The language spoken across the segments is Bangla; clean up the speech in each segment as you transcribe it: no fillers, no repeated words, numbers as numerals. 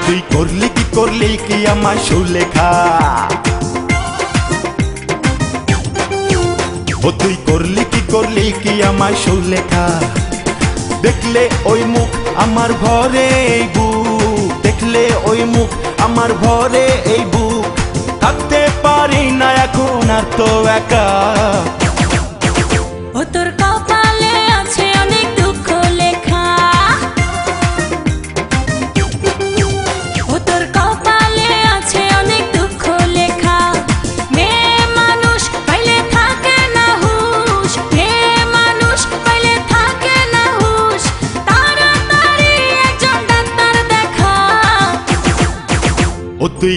তুই করলি কি আমার সুলেখা, ও তুই করলি কি আমার সুলেখা। দেখলে ওই মুখ আমার ভরে এই বুক, দেখলে ওই মুখ আমার ভরে এই বুক, থাকতে পারি না এখন আর তো একা। ও তোর কপালে আছে অনেক দুঃখ লেখা, ও তোর কপালে আছে অনেক দুঃখ লেখা। মেয়ে মানুষ পাইলে থাকে না হুশ, মেয়ে মানুষ পাইলে থাকে না হুশ, তাড়াতাড়ি একজন ডাক্তার দেখা। ও তুই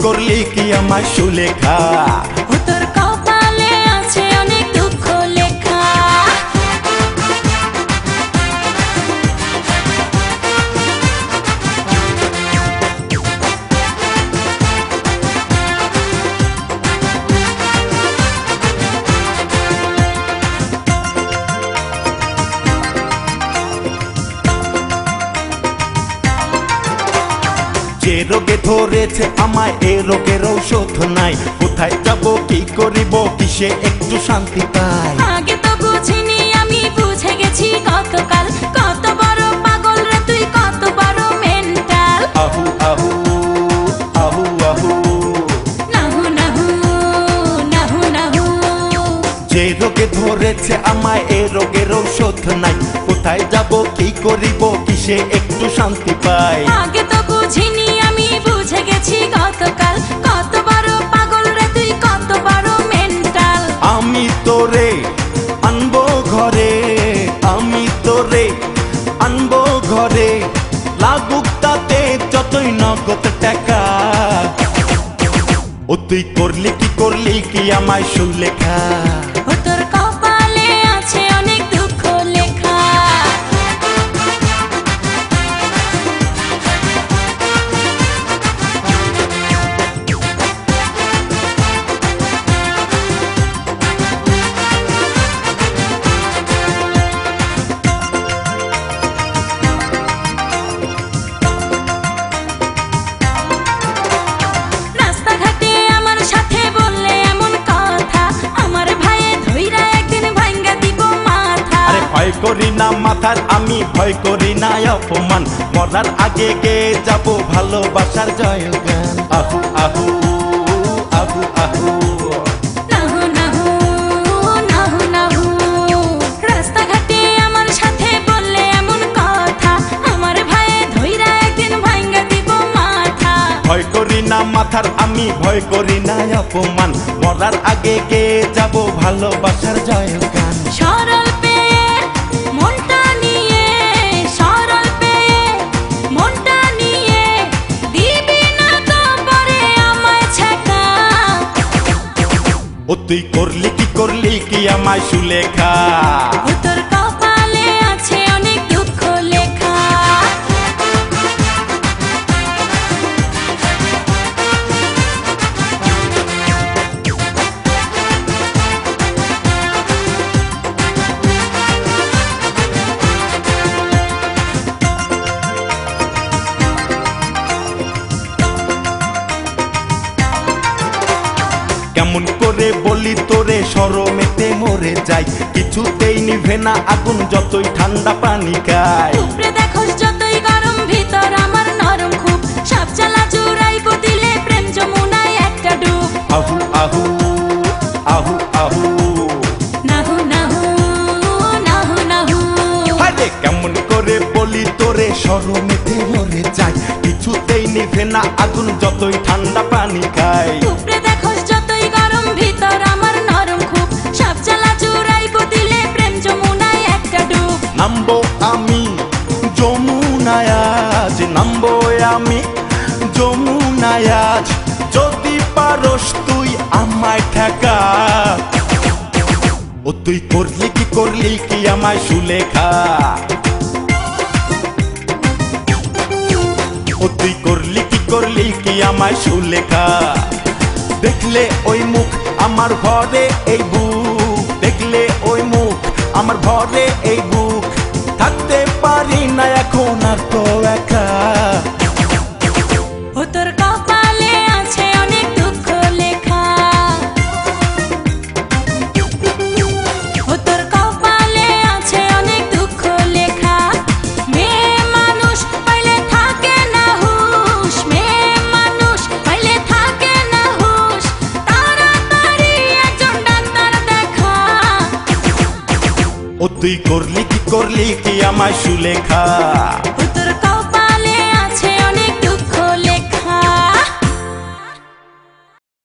করলি কি আমার সুলেখা, ও তোর কপালে আছে অনেক দুঃখ লেখা। যে রোগে ধরেছে আমায় এ রোগের ঔষধ নাই, কোথায় যাব কি করিব কিসে একটু শান্তি পাই। আগে তো বুঝিনি আমি বুঝে গেছি গতকাল, কত বড় পাগল রে তুই, কত বড় মেন্টাল। আহু আহু আহু আহু নাহু নাহু নাহু নাহু। যে রোগে ধরেছে আমায় এ রোগের ঔষধ নাই, কোথায় যাব কি করিব কিসে একটু শান্তি পাই। আগে তো বুঝিনি আমি বুঝে গেছি গতকাল, কত বড় পাগল রে তুই, কত বড় মেন্টাল। আমি তোরে আনবো ঘরে, আমি তোরে আনবো ঘরে, লাগুক তাতে যতই নগদ টাকা। ও তুই করলি কি আমায় সুলেখা, ও তোর কপালে আছে অনেক দুঃখ লেখা। রাস্তাঘাটে আমার সাথে বললে এমন কথা, আমার ভাইয়ে ধইরা একদিন ভাঙ্গা দিব মাথা। আরে ভয় করি না মাথার আমি, ভয় করি না অপমান, মরার আগে গে যাব ভালোবাসার জয়গান। আহু আহু আহু আহু নাহু নাহু নাহু নাহু। রাস্তাঘাটে আমার সাথে বললে এমন কথা, আমার ভাইয়ে ধইরা একদিন ভাঙ্গা দিব মাথা। ভয় করি না মাথার আমি, ভয় করি না অপমান, মরার আগে গে যাব ভালোবাসার জয়গান। সরল পেয়ে মনটা নিয়ে, সরল পেয়ে মনটা নিয়ে, দিবি না তো পরে আমায় ছেকা। ও তুই করলি কি আমায় সুলেখা, ও তোর কপালে আছে অনেক দুঃখ লেখা। কেমন করে বলি তোরে শরমেতে মরে যাই, কিছুতেই নিভে না আগুন যতই ঠান্ডা পানি খাই। উপরে দেখোস যতই গরম, ভিতর আমার নরম খুব, সব জ্বালা জুড়াইবো দিলে প্রেম যমুনায় একটা ডুব। আহু আহু আহু আহু নাহু নাহু নাহু নাহু। আরে কেমন করে বলি তোরে শরমেতে মরে যাই, কিছুতেই নিভে না আগুন যতই ঠান্ডা পানি খাই। উপরে দেখোস যতই গরম, ভিতর আমার নরম খুব, সব জ্বালা জুড়াইবো দিলে প্রেম যমুনায় একটা ডুব। নামবো আমি যমুনায় আজ, নামবো আমি যমুনায় আজ, যদি পারস তুই আমায় ঠেকা। ও তুই করলি কি আমায় সুলেখা, ও তুই করলি কি আমায় সুলেখা। দেখলে ওই মুখ আমার ভরে এই বুক, দেখলে ওই মুখ আমার ভরে এই বুক, থাকতে পারি না এখন আর তো একা। ও তুই করলি কি আমায় সুলেখা।